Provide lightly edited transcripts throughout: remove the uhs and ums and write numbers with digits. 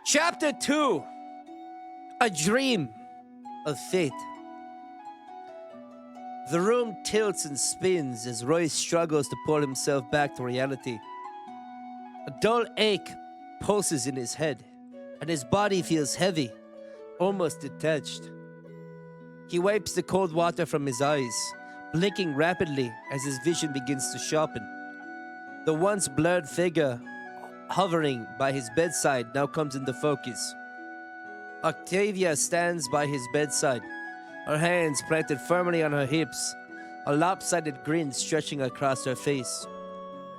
Chapter 2. A Dream of Fate. The room tilts and spins as Roy struggles to pull himself back to reality. A dull ache pulses in his head, and his body feels heavy, almost detached. He wipes the cold water from his eyes, blinking rapidly as his vision begins to sharpen. The once blurred figure hovering by his bedside now comes into focus. Octavia stands by his bedside, her hands planted firmly on her hips, a lopsided grin stretching across her face.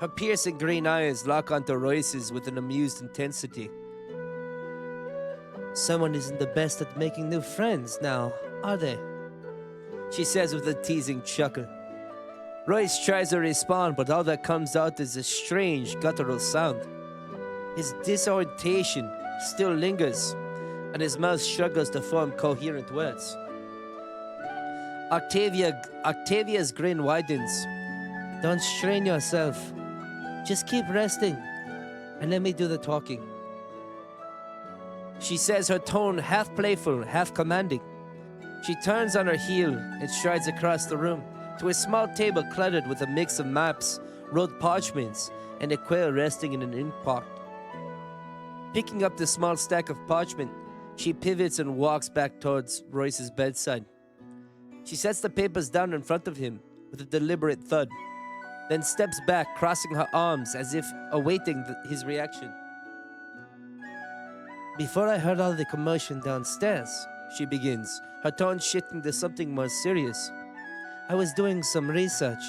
Her piercing green eyes lock onto Royce's with an amused intensity. Someone isn't the best at making new friends now, are they? She says with a teasing chuckle. Royce tries to respond, but all that comes out is a strange guttural sound. His disorientation still lingers, and his mouth struggles to form coherent words. Octavia's grin widens. Don't strain yourself. Just keep resting, and let me do the talking. She says, her tone half playful, half commanding. She turns on her heel and strides across the room to a small table cluttered with a mix of maps, rolled parchments, and a quill resting in an ink pot. Picking up the small stack of parchment, she pivots and walks back towards Royce's bedside. She sets the papers down in front of him with a deliberate thud, then steps back, crossing her arms as if awaiting his reaction. Before I heard all the commotion downstairs, she begins, her tone shifting to something more serious. I was doing some research.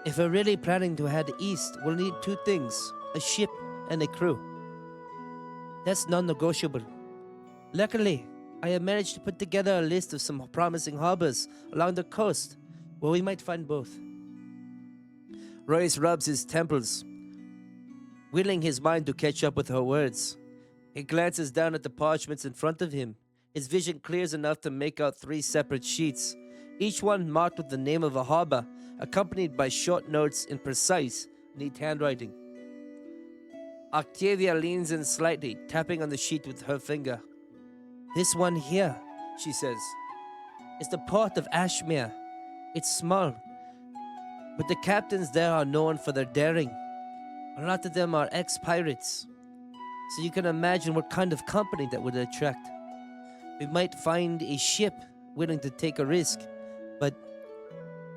If we're really planning to head east, we'll need two things, a ship and a crew. That's non-negotiable. Luckily, I have managed to put together a list of some promising harbors along the coast where we might find both. Royce rubs his temples, willing his mind to catch up with her words. He glances down at the parchments in front of him. His vision clears enough to make out 3 separate sheets, each one marked with the name of a harbor, accompanied by short notes in precise, neat handwriting. Octavia leans in slightly, tapping on the sheet with her finger. This one here, she says, is the port of Ashmere. It's small, but the captains there are known for their daring. A lot of them are ex-pirates, so you can imagine what kind of company that would attract. We might find a ship willing to take a risk, but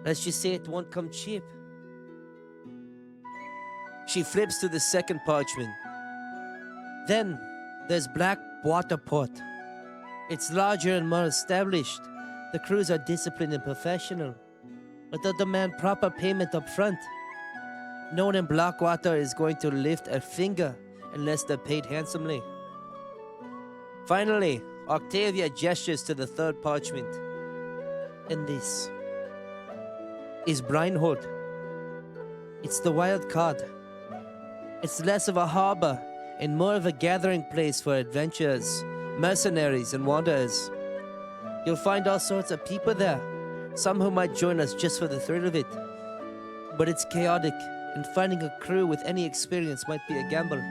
let's just say it won't come cheap. She flips to the second parchment. Then there's Blackwater Port. It's larger and more established. The crews are disciplined and professional, but they'll demand proper payment up front. No one in Blackwater is going to lift a finger unless they're paid handsomely. Finally, Octavia gestures to the third parchment. And this is Brinehold. It's the wild card. It's less of a harbor and more of a gathering place for adventurers, mercenaries, and wanderers. You'll find all sorts of people there, some who might join us just for the thrill of it. But it's chaotic, and finding a crew with any experience might be a gamble.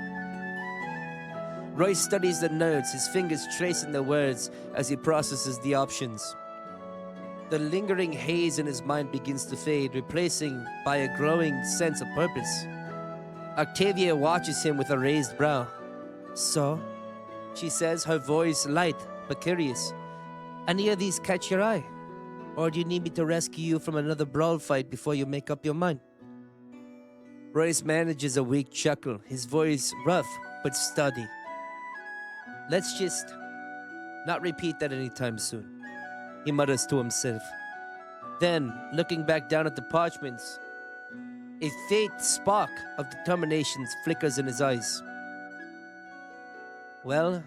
Royce studies the notes, his fingers tracing the words as he processes the options. The lingering haze in his mind begins to fade, replacing by a growing sense of purpose. Octavia watches him with a raised brow. So, she says, her voice light but curious. Any of these catch your eye? Or do you need me to rescue you from another brawl fight before you make up your mind? Royce manages a weak chuckle, his voice rough but steady. Let's just not repeat that anytime soon, he mutters to himself. Then, looking back down at the parchments, a faint spark of determination flickers in his eyes. Well,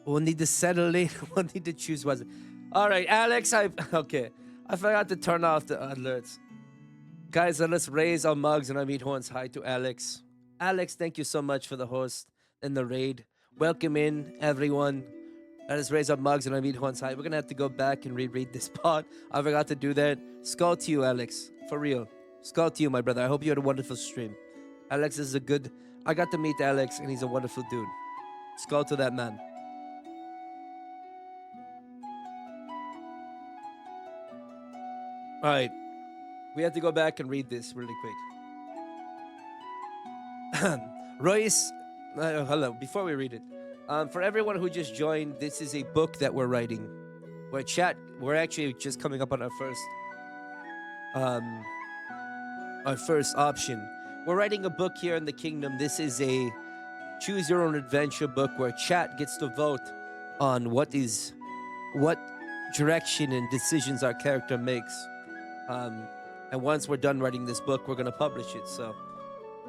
we'll need to settle it. We'll need to choose one. All right, Alex, I forgot to turn off the alerts. Guys, let's raise our mugs and our meat horns high to Alex. Alex, thank you so much for the host and the raid. Welcome in, everyone. Let us raise our mugs and unmute one's high. We're gonna have to go back and reread this part. I forgot to do that. Skull to you, Alex. For real. Skull to you, my brother. I hope you had a wonderful stream. Alex is a good... I got to meet Alex, and he's a wonderful dude. Skull to that man. All right. We have to go back and read this really quick. Royce... hello. Before we read it. For everyone who just joined, this is a book that we're writing. We're actually just coming up on our first option. We're writing a book here in the kingdom. This is a choose your own adventure book where chat gets to vote on what direction and decisions our character makes. And once we're done writing this book, we're going to publish it. So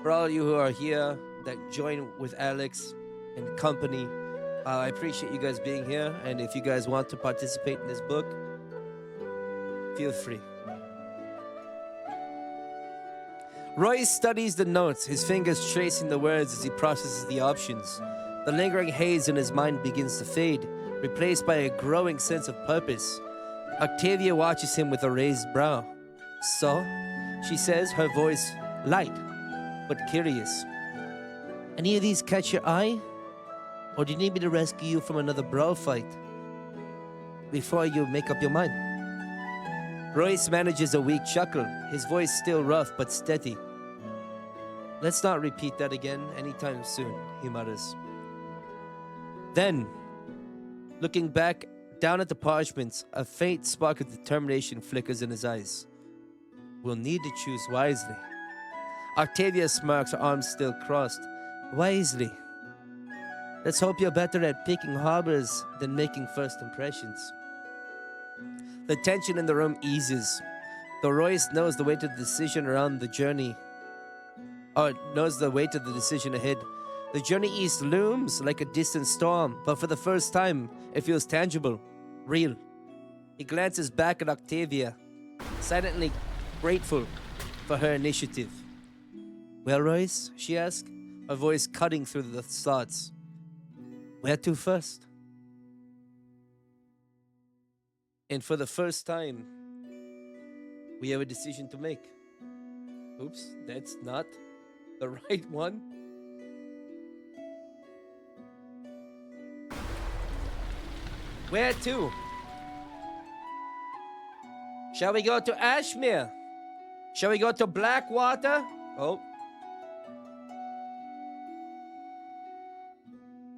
for all of you who are here that join with Alex and company, I appreciate you guys being here. And if you guys want to participate in this book, feel free. Royce studies the notes, his fingers tracing the words as he processes the options. The lingering haze in his mind begins to fade, replaced by a growing sense of purpose. Octavia watches him with a raised brow. So, she says, her voice light, but curious. Any of these catch your eye? Or do you need me to rescue you from another brawl fight before you make up your mind? Royce manages a weak chuckle, his voice still rough but steady. Let's not repeat that again anytime soon, he mutters. Then, looking back down at the parchments, a faint spark of determination flickers in his eyes. We'll need to choose wisely. Octavia smirks, her arms still crossed. Wisely. Let's hope you're better at picking harbors than making first impressions. The tension in the room eases. Though Royce knows the weight of the decision around the journey, knows the weight of the decision ahead. The journey east looms like a distant storm, but for the first time, it feels tangible, real. He glances back at Octavia, silently grateful for her initiative. Well, Royce, she asked, her voice cutting through the thoughts. Where to first? And for the first time, we have a decision to make. Oops, that's not the right one. Where to? Shall we go to Ashmere? Shall we go to Blackwater? Oh.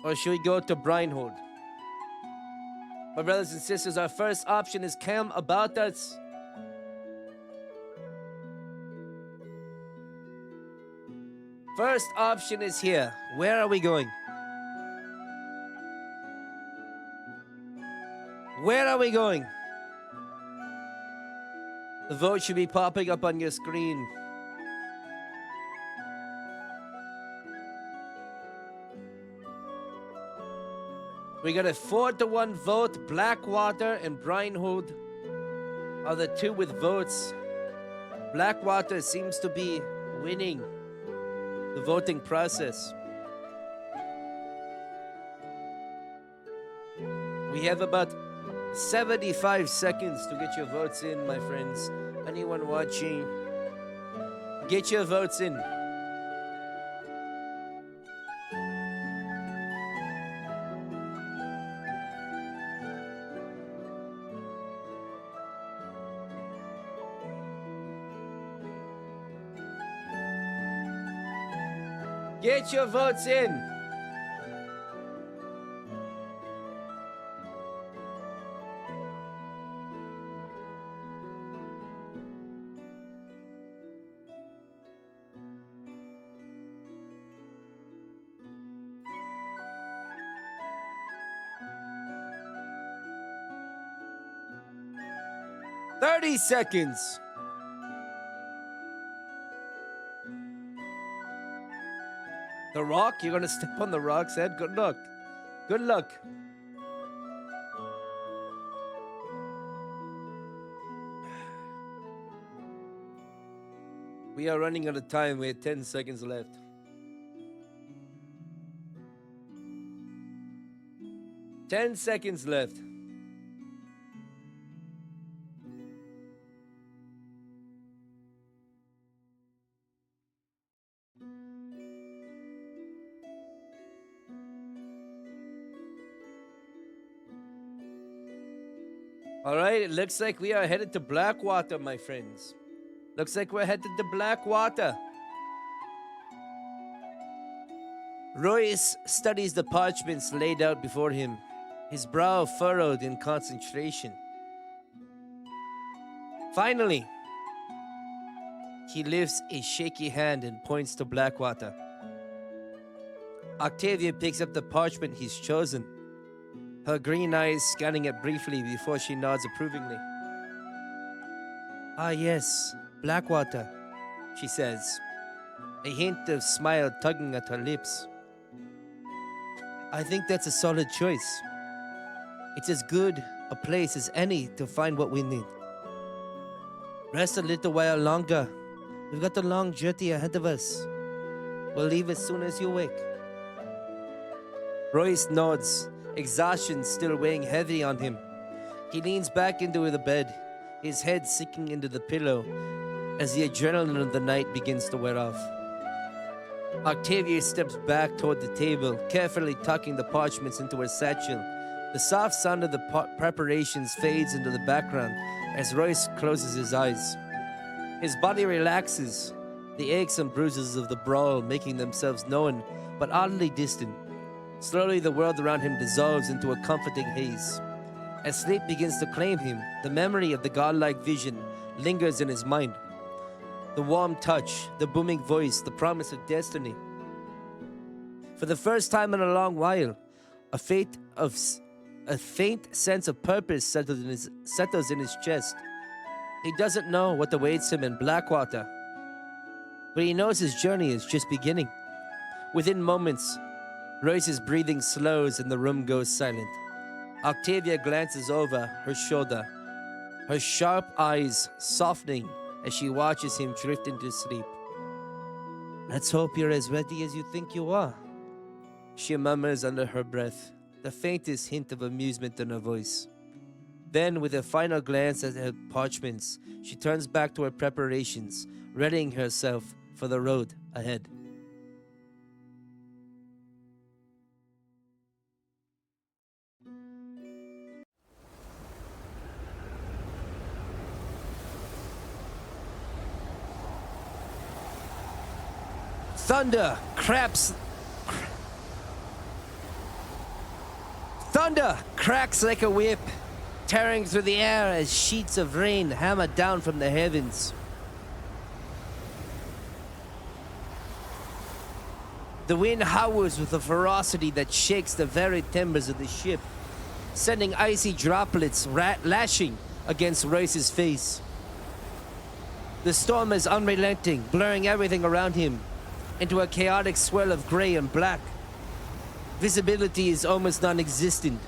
Or should we go to Brinehold? My brothers and sisters, our first option is come about us. First option is here. Where are we going? Where are we going? The vote should be popping up on your screen. We got a 4-1 vote. Blackwater and Brinehold are the two with votes. Blackwater seems to be winning the voting process. We have about 75 seconds to get your votes in, my friends. Anyone watching, get your votes in. Get your votes in. Thirty seconds. The rock? You're gonna step on the rock's head? Good luck. Good luck. We are running out of time. We have 10 seconds left. 10 seconds left. All right, it looks like we are headed to Blackwater, my friends. Looks like we're headed to Blackwater. Royce studies the parchments laid out before him, his brow furrowed in concentration. Finally, he lifts a shaky hand and points to Blackwater. Octavia picks up the parchment he's chosen, her green eyes scanning it briefly before she nods approvingly. "Ah, yes, Blackwater," she says, a hint of smile tugging at her lips. "I think that's a solid choice. It's as good a place as any to find what we need. Rest a little while longer. We've got a long journey ahead of us. We'll leave as soon as you wake." Royce nods, exhaustion still weighing heavy on him. He leans back into the bed, his head sinking into the pillow as the adrenaline of the night begins to wear off. Octavia steps back toward the table, carefully tucking the parchments into her satchel. The soft sound of the preparations fades into the background as Royce closes his eyes. His body relaxes, the aches and bruises of the brawl making themselves known but oddly distant. Slowly, the world around him dissolves into a comforting haze. As sleep begins to claim him, the memory of the godlike vision lingers in his mind. The warm touch, the booming voice, the promise of destiny. For the first time in a long while, a faint sense of purpose settles in his chest. He doesn't know what awaits him in Blackwater, but he knows his journey is just beginning. Within moments, Royce's breathing slows and the room goes silent. Octavia glances over her shoulder, her sharp eyes softening as she watches him drift into sleep. "Let's hope you're as ready as you think you are," she murmurs under her breath, the faintest hint of amusement in her voice. Then, with a final glance at her parchments, she turns back to her preparations, readying herself for the road ahead. Thunder cracks like a whip, tearing through the air as sheets of rain hammer down from the heavens. The wind howls with a ferocity that shakes the very timbers of the ship, sending icy droplets lashing against Royce's face. The storm is unrelenting, blurring everything around him into a chaotic swirl of gray and black. Visibility is almost non-existent.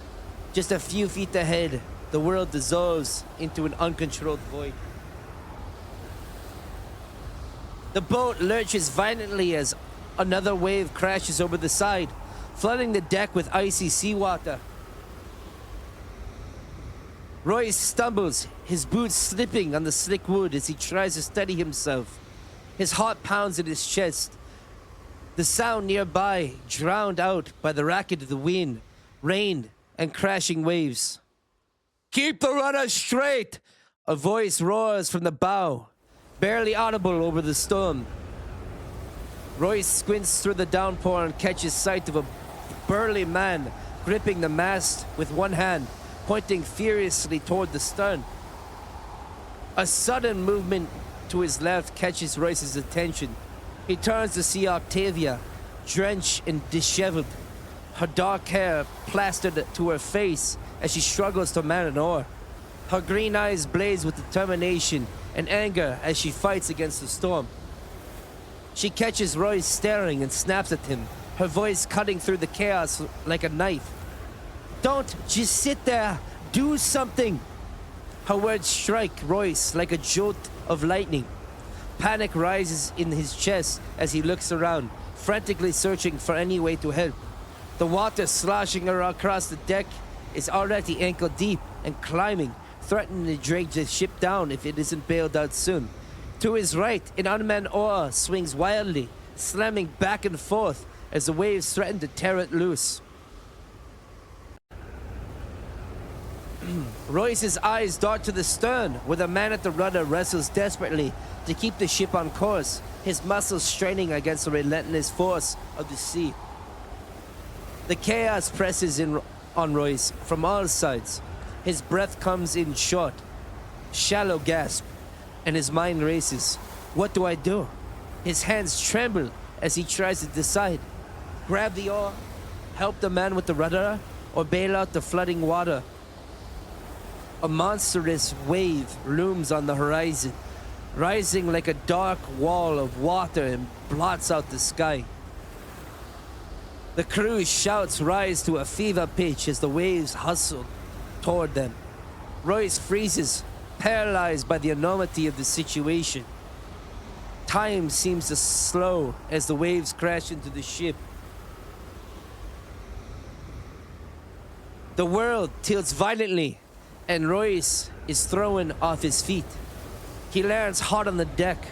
Just a few feet ahead, the world dissolves into an uncontrolled void. The boat lurches violently as another wave crashes over the side, flooding the deck with icy seawater. Royce stumbles, his boots slipping on the slick wood as he tries to steady himself. His heart pounds in his chest. The sound nearby drowned out by the racket of the wind, rain, and crashing waves. "Keep the rudder straight!" A voice roars from the bow, barely audible over the storm. Royce squints through the downpour and catches sight of a burly man gripping the mast with one hand, pointing furiously toward the stern. A sudden movement to his left catches Royce's attention. He turns to see Octavia, drenched and disheveled, her dark hair plastered to her face as she struggles to man an oar. Her green eyes blaze with determination and anger as she fights against the storm. She catches Royce staring and snaps at him, her voice cutting through the chaos like a knife. "Don't just sit there, do something!" Her words strike Royce like a jolt of lightning. Panic rises in his chest as he looks around, frantically searching for any way to help. The water sloshing across the deck is already ankle deep and climbing, threatening to drag the ship down if it isn't bailed out soon. To his right, an unmanned oar swings wildly, slamming back and forth as the waves threaten to tear it loose. Royce's eyes dart to the stern, where the man at the rudder wrestles desperately to keep the ship on course, his muscles straining against the relentless force of the sea. The chaos presses in on Royce from all sides. His breath comes in short, shallow gasp, and his mind races. What do I do? His hands tremble as he tries to decide. Grab the oar, help the man with the rudder, or bail out the flooding water. A monstrous wave looms on the horizon, rising like a dark wall of water and blots out the sky. The crew's shouts rise to a fever pitch as the waves hustle toward them. Royce freezes, paralyzed by the enormity of the situation. Time seems to slow as the waves crash into the ship. The world tilts violently, and Royce is thrown off his feet. He lands hard on the deck,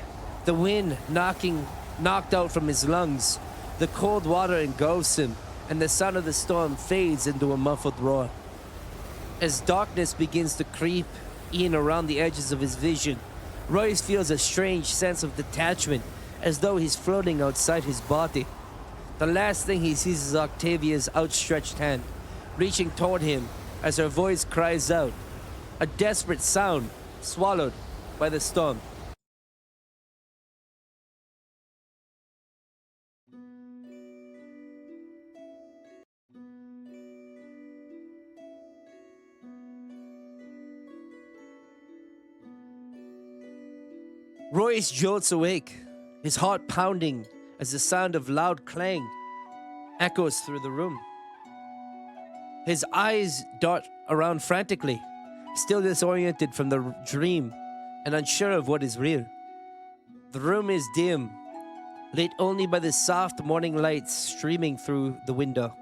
the wind knocked out from his lungs. The cold water engulfs him, and the sound of the storm fades into a muffled roar. As darkness begins to creep in around the edges of his vision, Royce feels a strange sense of detachment, as though he's floating outside his body. The last thing he sees is Octavia's outstretched hand, reaching toward him as her voice cries out, a desperate sound swallowed by the storm. Royce jolts awake, his heart pounding as the sound of loud clang echoes through the room. His eyes dart around frantically, still disoriented from the dream and unsure of what is real. The room is dim, lit only by the soft morning lights streaming through the window,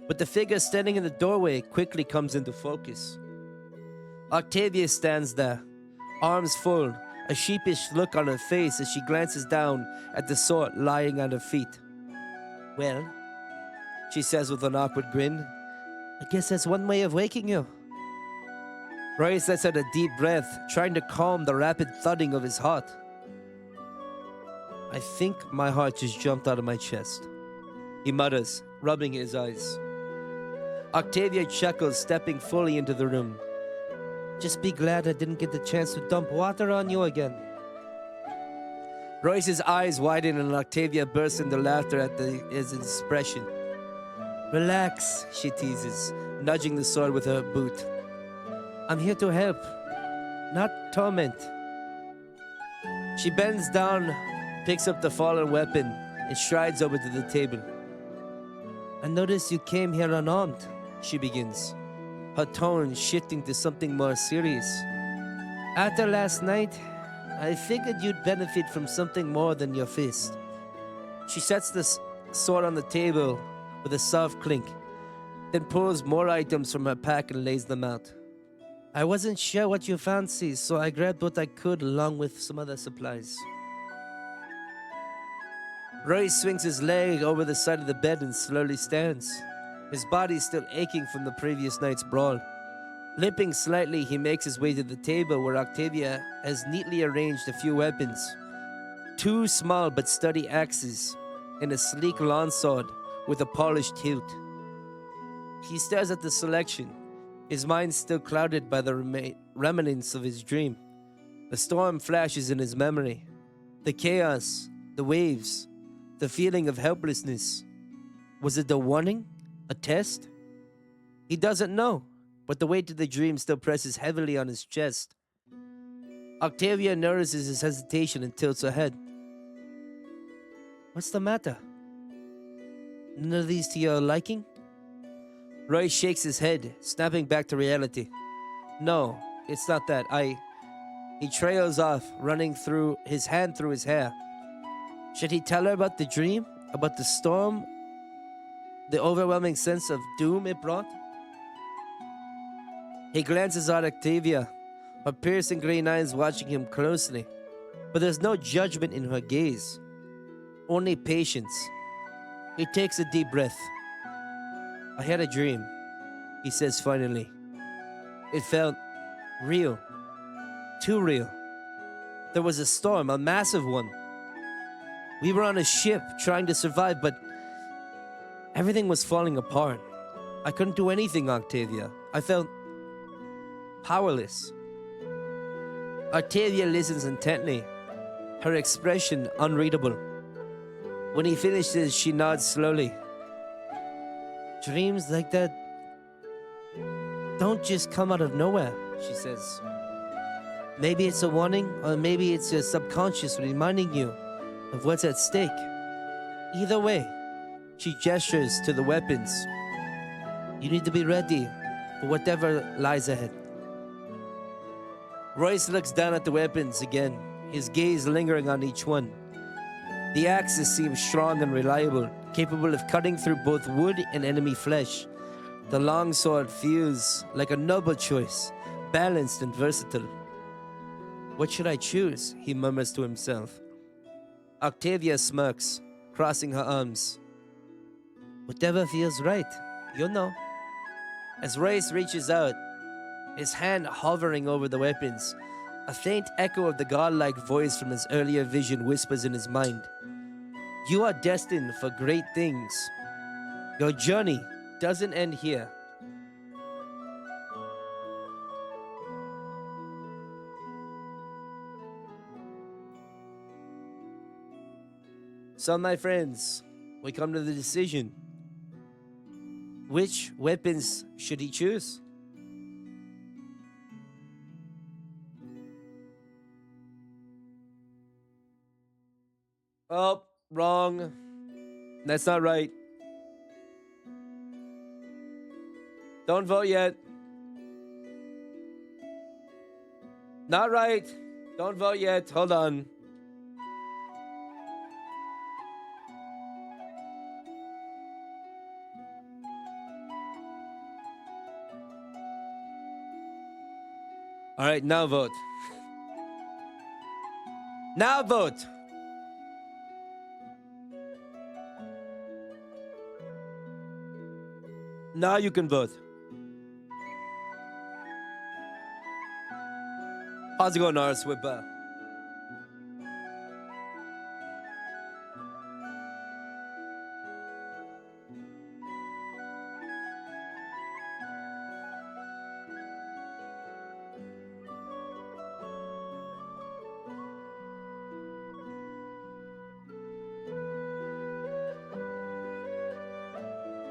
but the figure standing in the doorway quickly comes into focus. Octavia stands there, arms full, a sheepish look on her face as she glances down at the sword lying at her feet. "Well," she says with an awkward grin, "I guess that's one way of waking you." Royce lets out a deep breath, trying to calm the rapid thudding of his heart. "I think my heart just jumped out of my chest," he mutters, rubbing his eyes. Octavia chuckles, stepping fully into the room. "Just be glad I didn't get the chance to dump water on you again." Royce's eyes widen and Octavia bursts into laughter at his expression. "Relax," she teases, nudging the sword with her boot. "I'm here to help, not torment." She bends down, picks up the fallen weapon, and strides over to the table. "I noticed you came here unarmed," she begins, her tone shifting to something more serious. "After last night, I figured you'd benefit from something more than your fist." She sets the sword on the table with a soft clink, then pulls more items from her pack and lays them out. "I wasn't sure what you fancy, so I grabbed what I could along with some other supplies." Royce swings his leg over the side of the bed and slowly stands, his body still aching from the previous night's brawl. Limping slightly, he makes his way to the table where Octavia has neatly arranged a few weapons. 2 small but sturdy axes and a sleek lawn sword with a polished hilt. He stares at the selection, his mind still clouded by the remnants of his dream. The storm flashes in his memory. The chaos, the waves, the feeling of helplessness. Was it a warning? A test? He doesn't know, but the weight of the dream still presses heavily on his chest. Octavia notices his hesitation and tilts her head. "What's the matter? None of these to your liking?" Roy shakes his head, snapping back to reality. "No, it's not that. He trails off, running his hand through his hair. Should he tell her about the dream? About the storm? The overwhelming sense of doom it brought? He glances at Octavia, her piercing green eyes watching him closely. But there's no judgment in her gaze, only patience. He takes a deep breath. I had a dream, he says finally. It felt real, too real. There was a storm, a massive one. We were on a ship trying to survive, but everything was falling apart. I couldn't do anything, Octavia. I felt powerless. Octavia listens intently, her expression unreadable. When he finishes, she nods slowly. Dreams like that don't just come out of nowhere, she says. Maybe it's a warning, or maybe it's your subconscious reminding you of what's at stake. Either way, she gestures to the weapons. You need to be ready for whatever lies ahead. Royce looks down at the weapons again, his gaze lingering on each one. The axes seem strong and reliable, capable of cutting through both wood and enemy flesh. The longsword feels like a noble choice, balanced and versatile. What should I choose? He murmurs to himself. Octavia smirks, crossing her arms. Whatever feels right, you'll know. As Royce reaches out, his hand hovering over the weapons, a faint echo of the godlike voice from his earlier vision whispers in his mind. You are destined for great things. Your journey doesn't end here. So, my friends, we come to the decision. Which weapons should he choose? Oh, wrong. That's not right. Don't vote yet. Not right. Don't vote yet. Hold on. All right, now vote. Now vote. Now you can vote. How's it going, Norris? Whipper?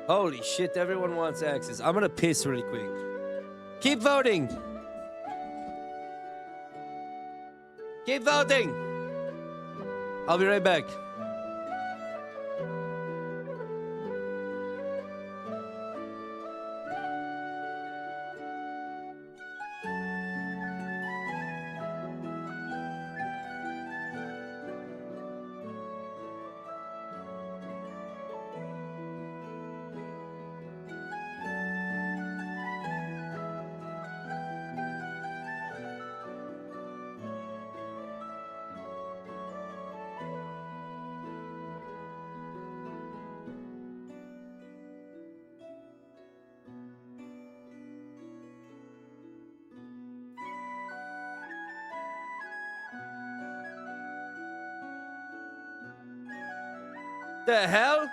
Holy shit, everyone wants axes. I'm gonna piss really quick. Keep voting! Keep voting! I'll be right back. The hell?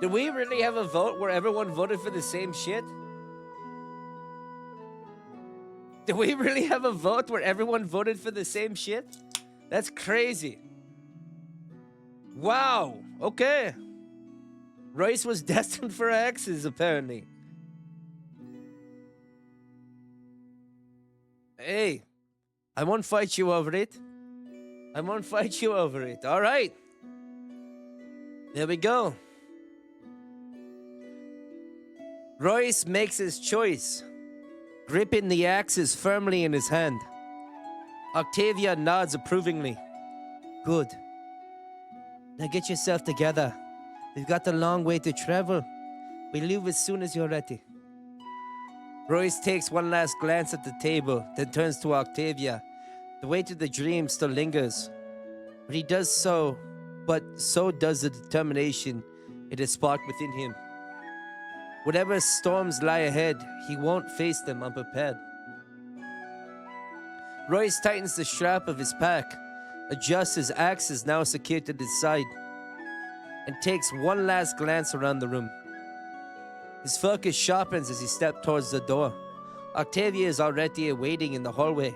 Did we really have a vote where everyone voted for the same shit? Did we really have a vote where everyone voted for the same shit? That's crazy. Wow. Okay. Royce was destined for X's, apparently. Hey, I won't fight you over it. I won't fight you over it. All right. There we go. Royce makes his choice, gripping the axes firmly in his hand. Octavia nods approvingly. Good. Now get yourself together. We've got a long way to travel. We'll leave as soon as you're ready. Royce takes one last glance at the table, then turns to Octavia. The weight of the dream still lingers. But he does so, but so does the determination it has sparked within him. Whatever storms lie ahead, he won't face them unprepared. Royce tightens the strap of his pack, adjusts his axes now secured to his side, and takes one last glance around the room. His focus sharpens as he steps towards the door. Octavia is already awaiting in the hallway,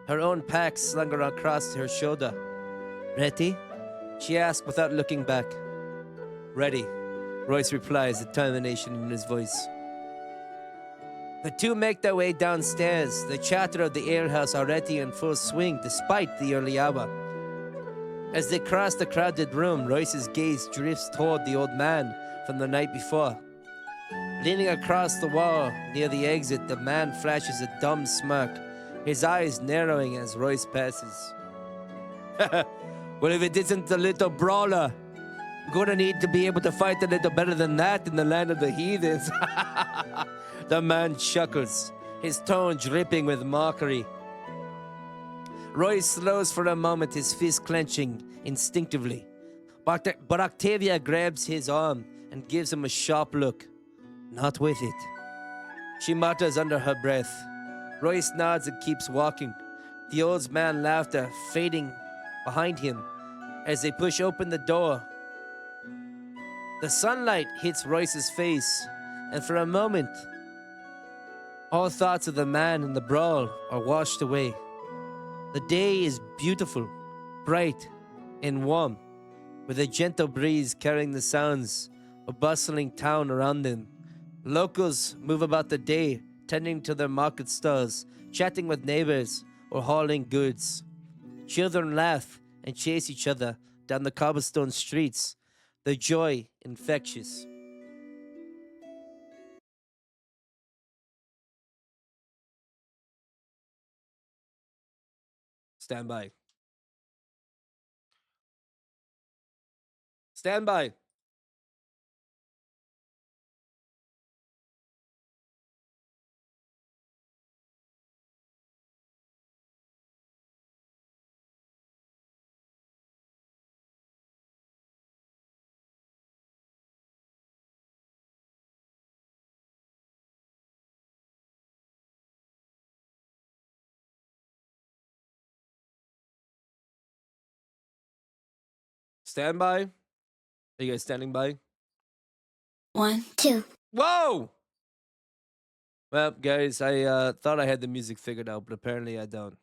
her own pack slung across her shoulder. Ready? She asks without looking back. Ready, Royce replies, determination in his voice. The two make their way downstairs, the chatter of the alehouse already in full swing despite the early hour. As they cross the crowded room, Royce's gaze drifts toward the old man from the night before. Leaning across the wall near the exit, the man flashes a dumb smirk, his eyes narrowing as Royce passes. Well, if it isn't the little brawler, we're gonna need to be able to fight a little better than that in the land of the heathens. The man chuckles, his tone dripping with mockery. Royce slows for a moment, his fist clenching instinctively. But Octavia grabs his arm and gives him a sharp look. Not with it. She mutters under her breath. Royce nods and keeps walking, the old man's laughter fading behind him as they push open the door. The sunlight hits Royce's face, and for a moment, all thoughts of the man and the brawl are washed away. The day is beautiful, bright, and warm, with a gentle breeze carrying the sounds of bustling town around them. Locals move about the day, tending to their market stalls, chatting with neighbors, or hauling goods. Children laugh and chase each other down the cobblestone streets, their joy infectious. Stand by. Stand by. Stand by. Are you guys standing by? 1, 2. Whoa! Well, guys, I thought I had the music figured out, but apparently I don't.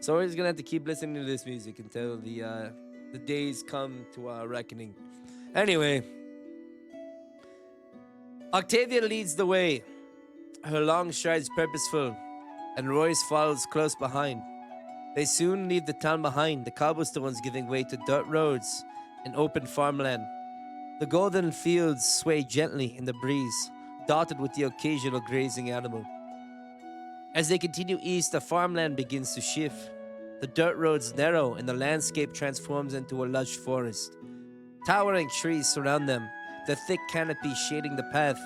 So we're just gonna have to keep listening to this music until the days come to our reckoning. Anyway, Octavia leads the way, her long strides purposeful, and Royce follows close behind. They soon leave the town behind, the cobblestones giving way to dirt roads and open farmland. The golden fields sway gently in the breeze, dotted with the occasional grazing animal. As they continue east, the farmland begins to shift. The dirt roads narrow and the landscape transforms into a lush forest. Towering trees surround them, their thick canopy shading the path,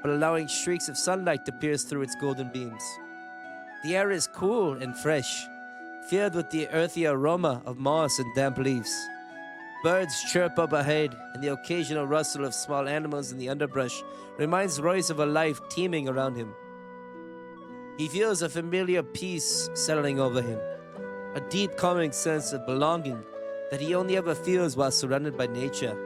but allowing streaks of sunlight to pierce through its golden beams. The air is cool and fresh, filled with the earthy aroma of moss and damp leaves. Birds chirp up ahead, and the occasional rustle of small animals in the underbrush reminds Royce of a life teeming around him. He feels a familiar peace settling over him, a deep calming sense of belonging that he only ever feels while surrounded by nature.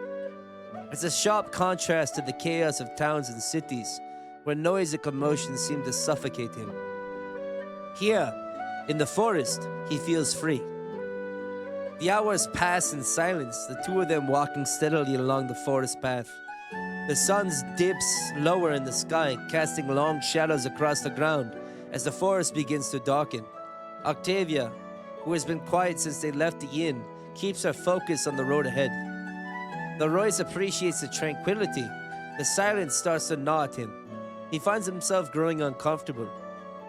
It's a sharp contrast to the chaos of towns and cities, where noise and commotion seem to suffocate him. Here, in the forest, he feels free. The hours pass in silence, the two of them walking steadily along the forest path. The sun dips lower in the sky, casting long shadows across the ground as the forest begins to darken. Octavia, who has been quiet since they left the inn, keeps her focus on the road ahead. Though Royce appreciates the tranquility, the silence starts to gnaw at him. He finds himself growing uncomfortable.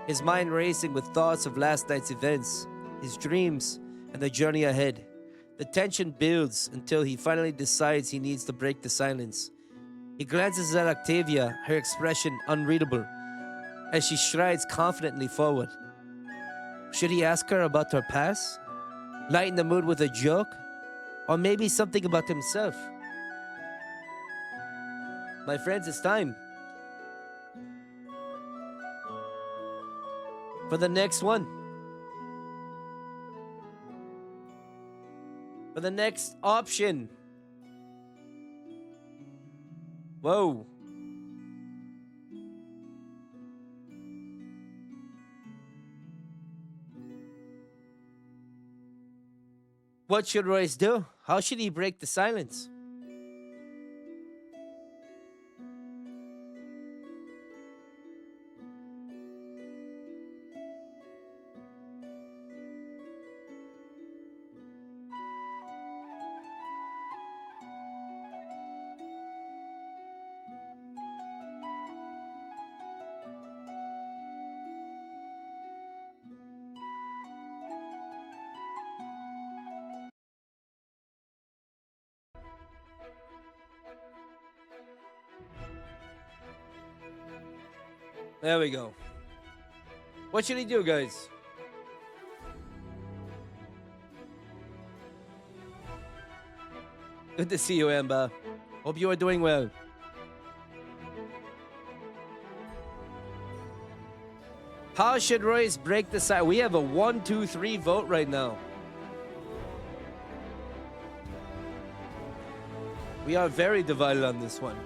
his mind racing with thoughts of last night's events, his dreams, and the journey ahead. The tension builds until he finally decides he needs to break the silence. He glances at Octavia, her expression unreadable, as she strides confidently forward. Should he ask her about her past? Lighten the mood with a joke? Or maybe something about himself? My friends, it's time for the next one. For the next option. Whoa. What should Royce do? How should he break the silence? There we go. What should he do, guys? Good to see you, Amber. Hope you are doing well. How should Royce break the silence? We have a 1-2-3 vote right now. We are very divided on this one.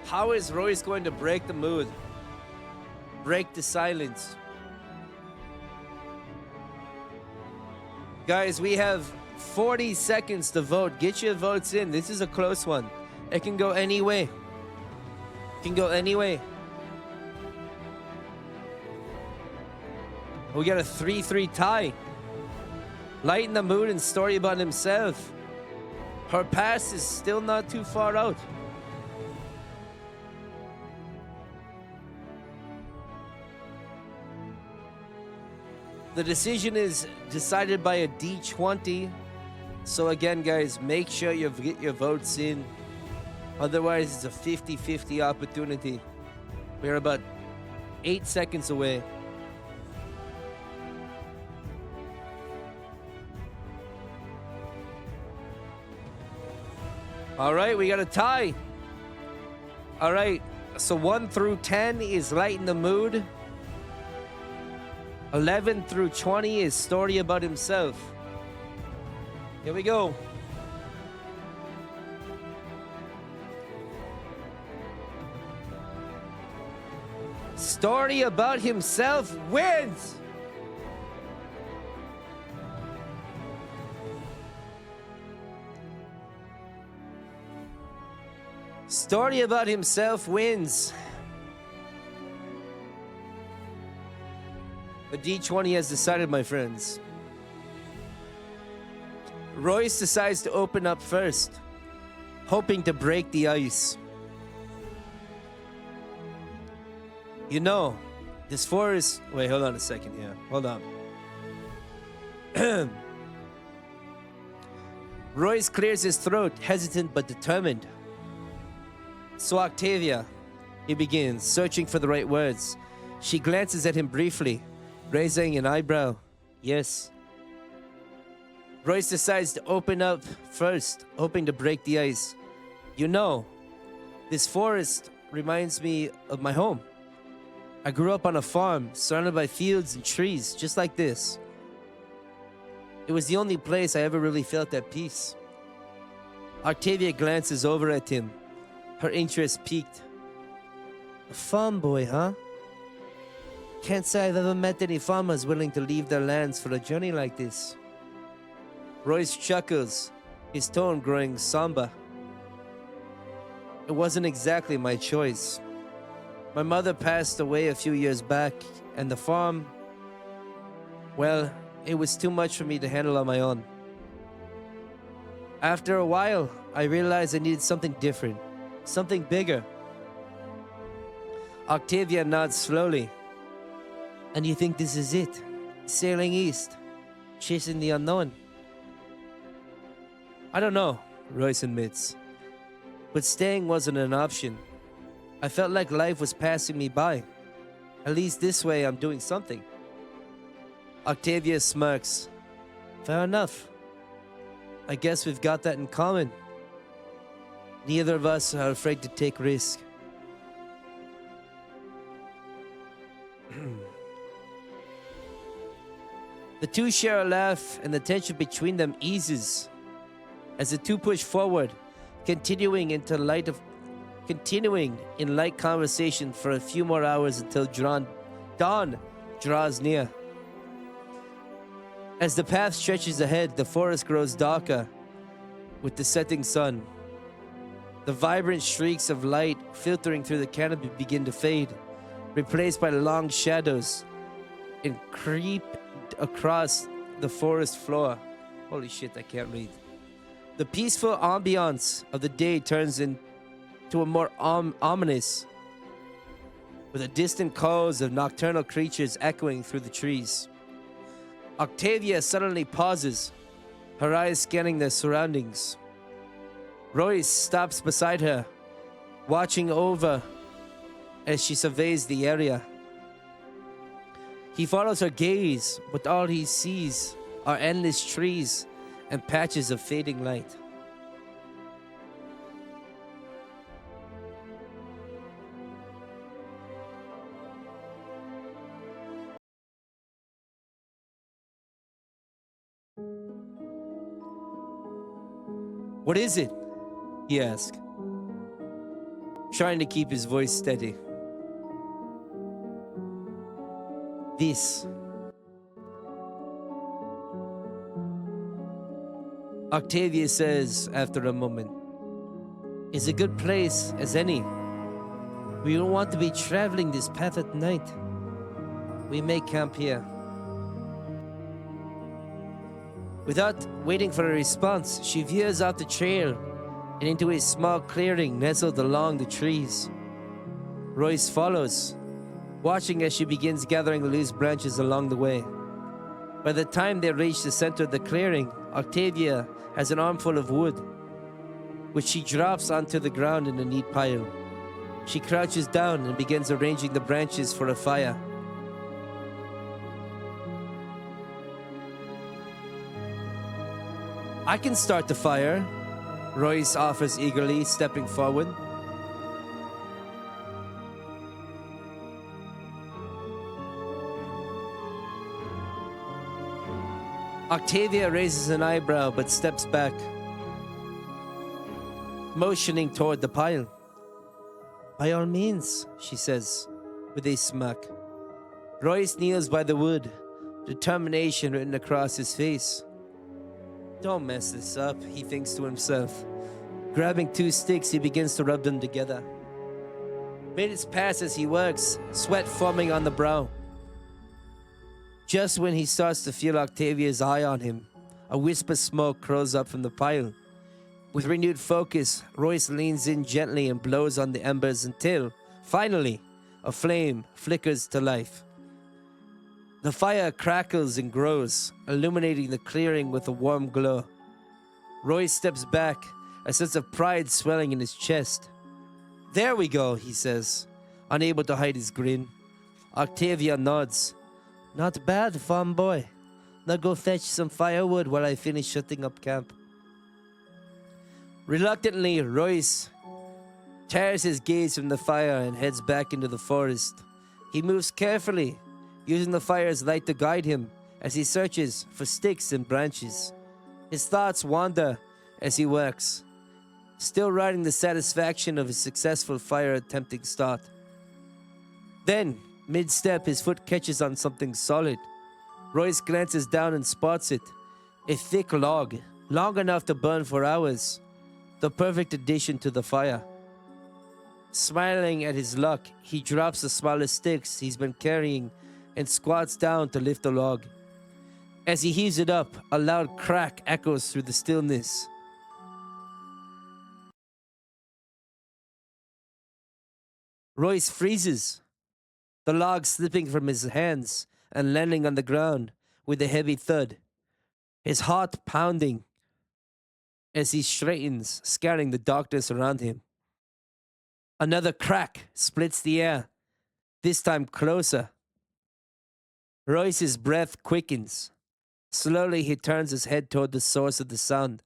How is Royce going to break the mood? Break the silence? Guys, we have 40 seconds to vote. Get your votes in. This is a close one. It can go any way. It can go any way. We got a 3-3 tie. Lighten the mood and story about himself. Her past is still not too far out. The decision is decided by a D20. So again, guys, make sure you get your votes in. Otherwise, it's a 50-50 opportunity. We're about 8 seconds away. All right, we got a tie. All right, so 1 through 10 is lighten the mood. 11 through 20 is story about himself. Here we go. Story about himself wins. Story about himself wins. The D20 has decided, my friends. Royce decides to open up first, hoping to break the ice. You know, this forest... Wait, hold on a second here. Hold on. Royce clears his throat, hesitant but determined. So Octavia, he begins, searching for the right words. She glances at him briefly, raising an eyebrow. Yes. Royce decides to open up first, hoping to break the ice. You know, this forest reminds me of my home. I grew up on a farm, surrounded by fields and trees, just like this. It was the only place I ever really felt at peace. Octavia glances over at him, her interest piqued. A farm boy, huh? Can't say I've ever met any farmers willing to leave their lands for a journey like this. Royce chuckles, his tone growing somber. It wasn't exactly my choice. My mother passed away a few years back, and the farm, well, it was too much for me to handle on my own. After a while, I realized I needed something different, something bigger. Octavia nods slowly. And you think this is it? Sailing east, chasing the unknown? I don't know, Royce admits. But staying wasn't an option. I felt like life was passing me by. At least this way I'm doing something. Octavia smirks. Fair enough. I guess we've got that in common. Neither of us are afraid to take risk. The two share a laugh and the tension between them eases as the two push forward, continuing in light conversation for a few more hours until dawn draws near. As the path stretches ahead, the forest grows darker with the setting sun. The vibrant streaks of light filtering through the canopy begin to fade, replaced by long shadows and creep across the forest floor. Holy shit, I can't read. The peaceful ambiance of the day turns into a more ominous, with the distant calls of nocturnal creatures echoing through the trees. Octavia suddenly pauses, her eyes scanning their surroundings. Royce stops beside her, watching over as she surveys the area. He follows her gaze, but all he sees are endless trees and patches of fading light. What is it? He asks, trying to keep his voice steady. This. Octavia says after a moment, is a good place as any. We don't want to be traveling this path at night. We may camp here. Without waiting for a response, she veers off the trail and into a small clearing nestled along the trees. Royce follows, watching as she begins gathering loose branches along the way. By the time they reach the center of the clearing, Octavia has an armful of wood, which she drops onto the ground in a neat pile. She crouches down and begins arranging the branches for a fire. I can start the fire, Royce offers eagerly, stepping forward. Octavia raises an eyebrow but steps back, motioning toward the pile. By all means, she says, with a smirk. Royce kneels by the wood, determination written across his face. Don't mess this up, he thinks to himself. Grabbing two sticks, he begins to rub them together. Minutes pass as he works, sweat forming on the brow. Just when he starts to feel Octavia's eye on him, a wisp of smoke curls up from the pile. With renewed focus, Royce leans in gently and blows on the embers until, finally, a flame flickers to life. The fire crackles and grows, illuminating the clearing with a warm glow. Royce steps back, a sense of pride swelling in his chest. There we go, he says, unable to hide his grin. Octavia nods. Not bad, farm boy. Now go fetch some firewood while I finish shutting up camp. Reluctantly, Royce tears his gaze from the fire and heads back into the forest. He moves carefully, using the fire's light to guide him as he searches for sticks and branches. His thoughts wander as he works, still riding the satisfaction of his successful fire-attempting start. Then, mid-step, his foot catches on something solid. Royce glances down and spots it. A thick log, long enough to burn for hours. The perfect addition to the fire. Smiling at his luck, he drops the smallest sticks he's been carrying and squats down to lift the log. As he heaves it up, a loud crack echoes through the stillness. Royce freezes, the log slipping from his hands and landing on the ground with a heavy thud, his heart pounding as he straightens, scanning the darkness around him. Another crack splits the air, this time closer. Royce's breath quickens. Slowly, he turns his head toward the source of the sound.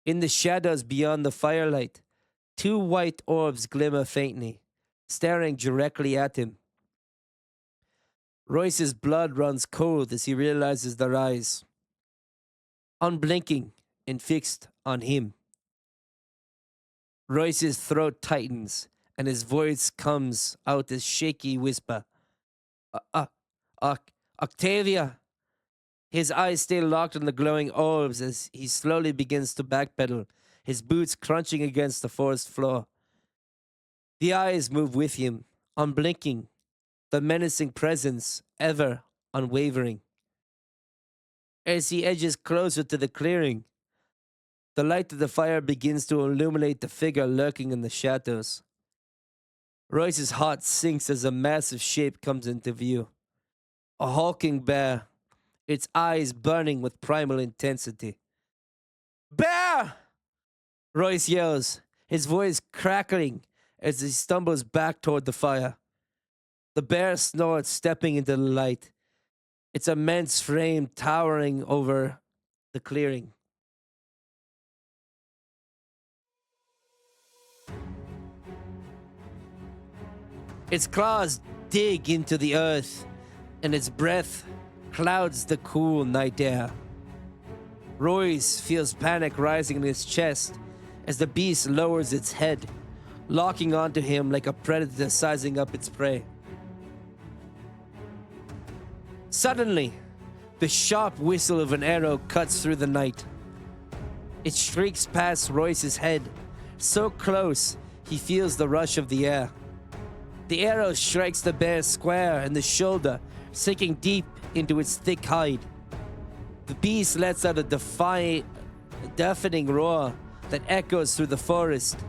In the shadows beyond the firelight, two white orbs glimmer faintly, staring directly at him. Royce's blood runs cold as he realizes their eyes, unblinking and fixed on him. Royce's throat tightens, and his voice comes out as shaky whisper. Uh, uh, Octavia! His eyes stay locked on the glowing orbs as he slowly begins to backpedal, his boots crunching against the forest floor. The eyes move with him, unblinking, the menacing presence ever unwavering. As he edges closer to the clearing, the light of the fire begins to illuminate the figure lurking in the shadows. Royce's heart sinks as a massive shape comes into view. A hulking bear, its eyes burning with primal intensity. Bear! Royce yells, his voice crackling as he stumbles back toward the fire. The bear snorts, stepping into the light, its immense frame towering over the clearing. Its claws dig into the earth, and its breath clouds the cool night air. Royce feels panic rising in his chest as the beast lowers its head, locking onto him like a predator sizing up its prey. Suddenly, the sharp whistle of an arrow cuts through the night. It streaks past Royce's head, so close he feels the rush of the air. The arrow strikes the bear square in the shoulder, sinking deep into its thick hide. The beast lets out a deafening roar that echoes through the forest,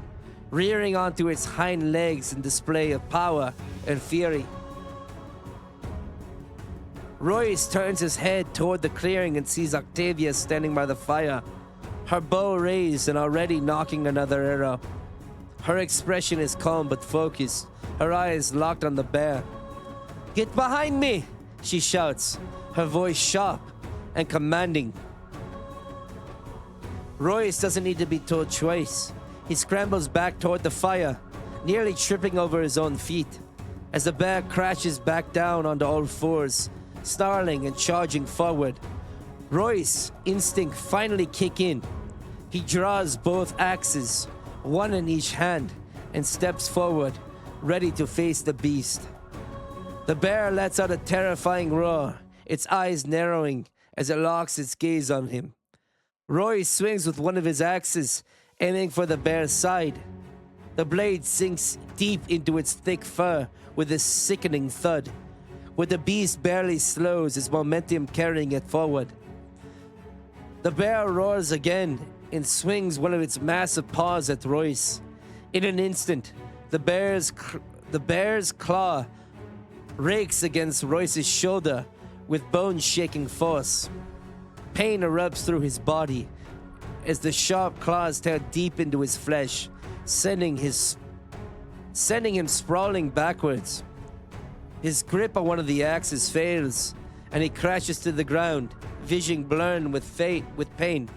rearing onto its hind legs in display of power and fury. Royce turns his head toward the clearing and sees Octavia standing by the fire, her bow raised and already knocking another arrow. Her expression is calm but focused, her eyes locked on the bear. "Get behind me!" she shouts, her voice sharp and commanding. Royce doesn't need to be told twice. He scrambles back toward the fire, nearly tripping over his own feet, as the bear crashes back down onto all fours, snarling and charging forward. Royce's instinct finally kick in. He draws both axes, one in each hand, and steps forward, ready to face the beast. The bear lets out a terrifying roar, its eyes narrowing as it locks its gaze on him. Royce swings with one of his axes, aiming for the bear's side. The blade sinks deep into its thick fur with a sickening thud, where the beast barely slows its momentum carrying it forward. The bear roars again and swings one of its massive paws at Royce. In an instant, the bear's claw rakes against Royce's shoulder with bone-shaking force. Pain erupts through his body as the sharp claws tear deep into his flesh, sending him sprawling backwards. His grip on one of the axes fails, and he crashes to the ground, vision blurred with pain.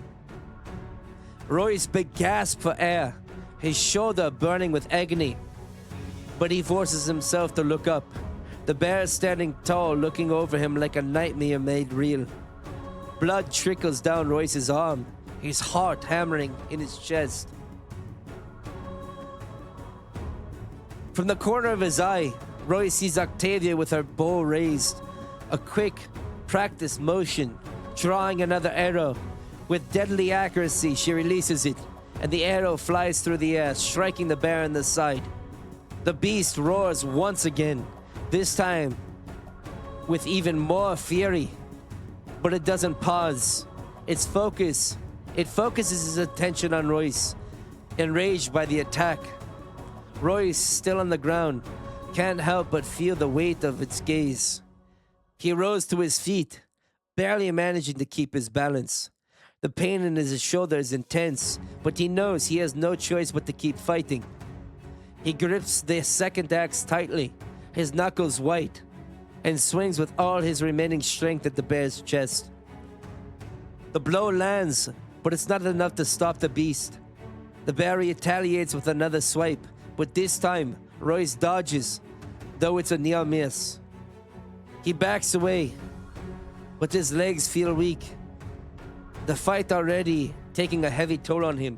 Royce gasps for air, his shoulder burning with agony, but he forces himself to look up. The bear is standing tall, looking over him like a nightmare made real. Blood trickles down Royce's arm, his heart hammering in his chest. From the corner of his eye, Royce sees Octavia with her bow raised, a quick, practiced motion, drawing another arrow. With deadly accuracy, she releases it, and the arrow flies through the air, striking the bear in the side. The beast roars once again, this time with even more fury. But it doesn't pause. It focuses his attention on Royce, enraged by the attack. Royce, still on the ground, can't help but feel the weight of its gaze. He rose to his feet, barely managing to keep his balance. The pain in his shoulder is intense, but he knows he has no choice but to keep fighting. He grips the second axe tightly, his knuckles white, and swings with all his remaining strength at the bear's chest. The blow lands, but it's not enough to stop the beast. The bear retaliates with another swipe, but this time, Royce dodges, though it's a near miss. He backs away, but his legs feel weak. The fight already taking a heavy toll on him.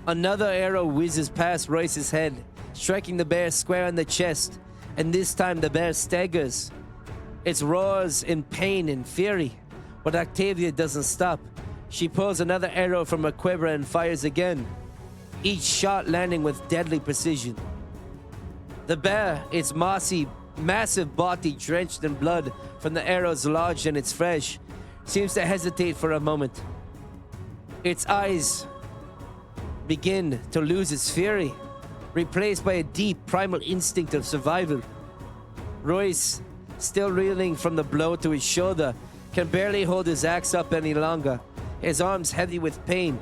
Another arrow whizzes past Royce's head, striking the bear square in the chest, and this time the bear staggers. It roars in pain and fury, but Octavia doesn't stop. She pulls another arrow from her quiver and fires again, each shot landing with deadly precision. The bear, its mossy, massive body drenched in blood from the arrows lodged in its flesh, seems to hesitate for a moment. Its eyes begin to lose its fury, replaced by a deep primal instinct of survival. Royce, still reeling from the blow to his shoulder, can barely hold his axe up any longer, his arms heavy with pain,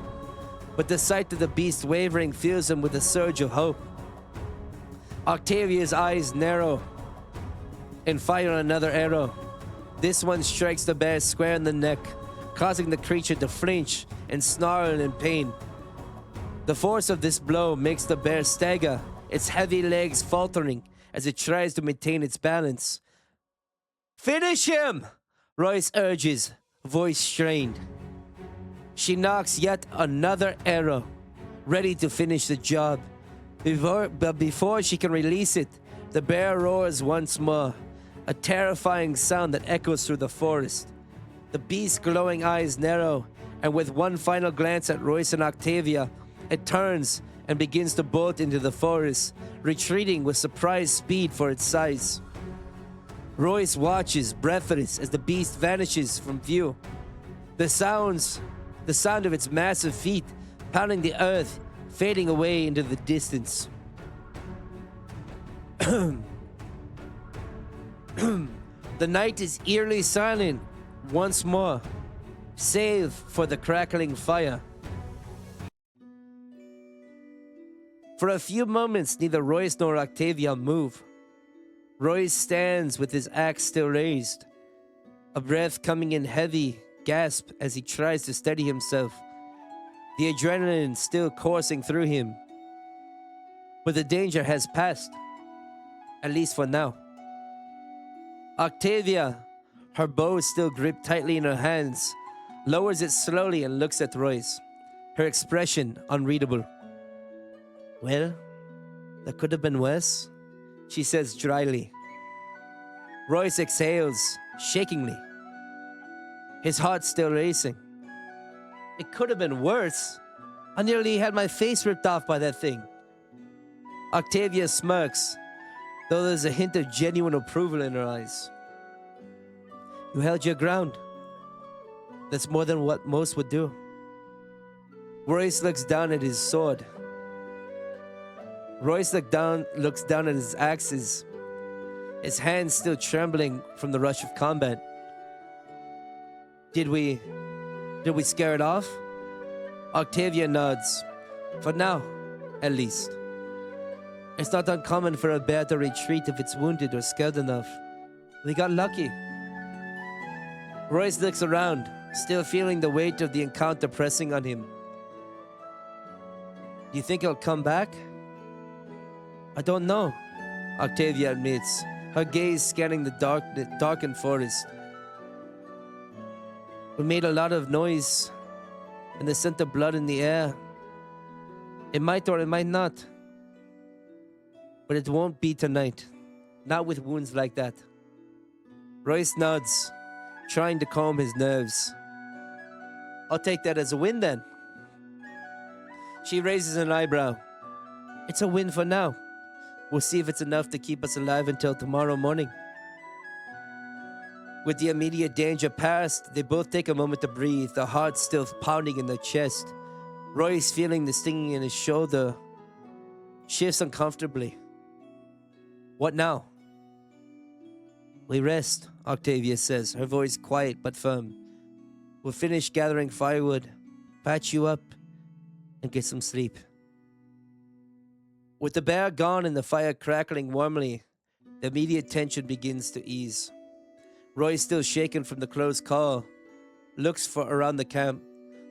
but the sight of the beast wavering fills him with a surge of hope. Octavia's eyes narrow and fire another arrow. This one strikes the bear square in the neck, causing the creature to flinch and snarl in pain. The force of this blow makes the bear stagger, its heavy legs faltering as it tries to maintain its balance. "Finish him!" Royce urges, voice strained. She knocks yet another arrow, ready to finish the job. But before she can release it, the bear roars once more, a terrifying sound that echoes through the forest. The beast's glowing eyes narrow, and with one final glance at Royce and Octavia, it turns and begins to bolt into the forest, retreating with surprise speed for its size. Royce watches, breathless, as the beast vanishes from view. The sound of its massive feet pounding the earth, fading away into the distance. The night is eerily silent once more, save for the crackling fire. For a few moments, neither Royce nor Octavia move. Royce stands with his axe still raised, a breath coming in heavy gasp as he tries to steady himself, the adrenaline still coursing through him. But the danger has passed, at least for now. Octavia, her bow still gripped tightly in her hands, lowers it slowly and looks at Royce, her expression unreadable. "Well, that could have been worse," she says dryly. Royce exhales, shakingly, his heart still racing. "It could have been worse. I nearly had my face ripped off by that thing." Octavia smirks, though there's a hint of genuine approval in her eyes. "You held your ground. That's more than what most would do." Royce looks down at his sword. Royce looks down at his axes, his hands still trembling from the rush of combat. Did we scare it off?" Octavia nods. "For now, at least. It's not uncommon for a bear to retreat if it's wounded or scared enough. We got lucky." Royce looks around, still feeling the weight of the encounter pressing on him. "Do you think he'll come back?" "I don't know," Octavia admits, her gaze scanning the darkened forest. "We made a lot of noise, and the scent of blood in the air. It might or it might not. But it won't be tonight. Not with wounds like that." Royce nods, trying to calm his nerves. "I'll take that as a win then." She raises an eyebrow. "It's a win for now. We'll see if it's enough to keep us alive until tomorrow morning." With the immediate danger past, they both take a moment to breathe, their hearts still pounding in their chest. Royce feeling the stinging in his shoulder, shifts uncomfortably. What now? We rest, Octavia says, her voice quiet but firm. We'll finish gathering firewood, patch you up, and get some sleep. With the bear gone and the fire crackling warmly, the immediate tension begins to ease. Roy, still shaken from the close call, looks for around the camp.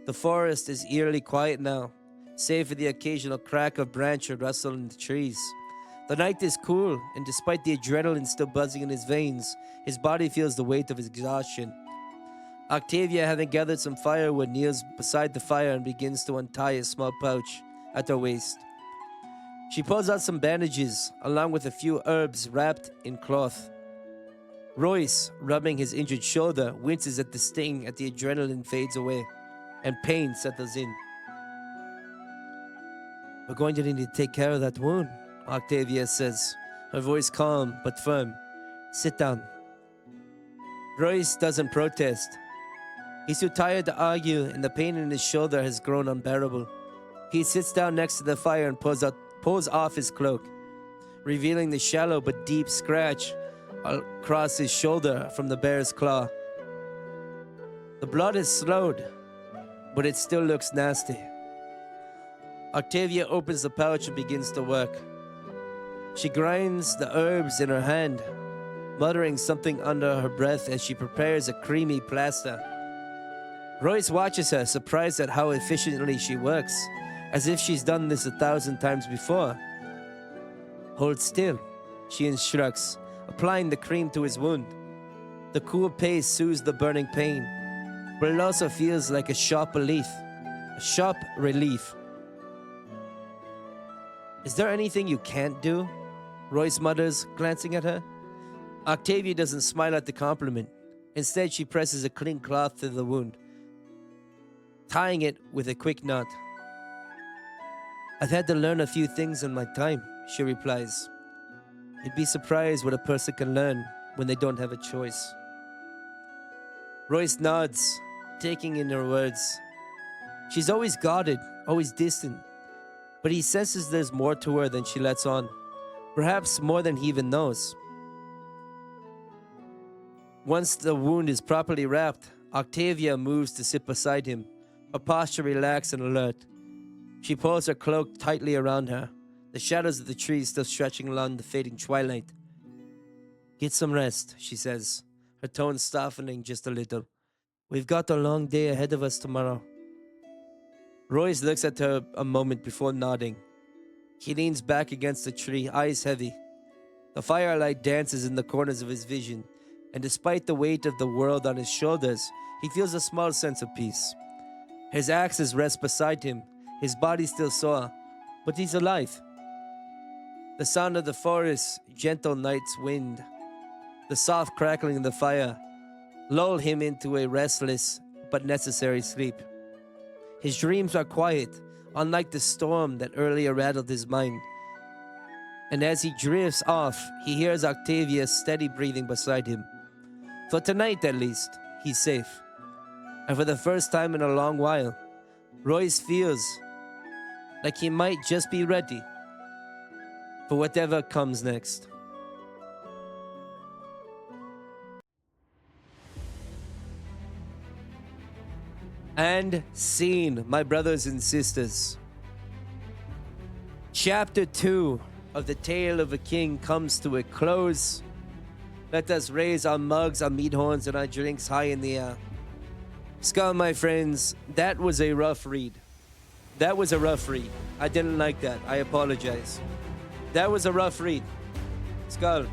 The forest is eerily quiet now, save for the occasional crack of branch or rustle in the trees. The night is cool, and despite the adrenaline still buzzing in his veins, his body feels the weight of his exhaustion. Octavia, having gathered some firewood, kneels beside the fire and begins to untie a small pouch at her waist. She pulls out some bandages, along with a few herbs wrapped in cloth. Royce, rubbing his injured shoulder, winces at the sting as the adrenaline fades away, and pain settles in. We're going to need to take care of that wound, Octavia says, her voice calm but firm. Sit down. Royce doesn't protest. He's too tired to argue, and the pain in his shoulder has grown unbearable. He sits down next to the fire and pulls off his cloak, revealing the shallow but deep scratch across his shoulder from the bear's claw. The blood has slowed, but it still looks nasty. Octavia opens the pouch and begins to work. She grinds the herbs in her hand, muttering something under her breath as she prepares a creamy plaster. Royce watches her, surprised at how efficiently she works, as if she's done this 1,000 times before. Hold still, she instructs, applying the cream to his wound. The cool pace soothes the burning pain, but it also feels like a sharp relief. Is there anything you can't do? Royce mutters, glancing at her. Octavia doesn't smile at the compliment. Instead, she presses a clean cloth to the wound, tying it with a quick knot. I've had to learn a few things in my time, she replies. You'd be surprised what a person can learn when they don't have a choice. Royce nods, taking in her words. She's always guarded, always distant, but he senses there's more to her than she lets on, perhaps more than he even knows. Once the wound is properly wrapped, Octavia moves to sit beside him, her posture relaxed and alert. She pulls her cloak tightly around her, the shadows of the trees still stretching along the fading twilight. Get some rest, she says, her tone softening just a little. We've got a long day ahead of us tomorrow. Royce looks at her a moment before nodding. He leans back against the tree, eyes heavy. The firelight dances in the corners of his vision, and despite the weight of the world on his shoulders, he feels a small sense of peace. His axes rest beside him, his body still sore, but he's alive. The sound of the forest, gentle night's wind, the soft crackling of the fire, lull him into a restless but necessary sleep. His dreams are quiet, unlike the storm that earlier rattled his mind. And as he drifts off, he hears Octavia's steady breathing beside him. For tonight, at least, he's safe. And for the first time in a long while, Royce feels like he might just be ready for whatever comes next. And scene, my brothers and sisters. Chapter 2 of The Tale of a King comes to a close. Let us raise our mugs, our meat horns, and our drinks high in the air. Skull, my friends, that was a rough read. That was a rough read. I didn't like that. I apologize. That was a rough read. Skull,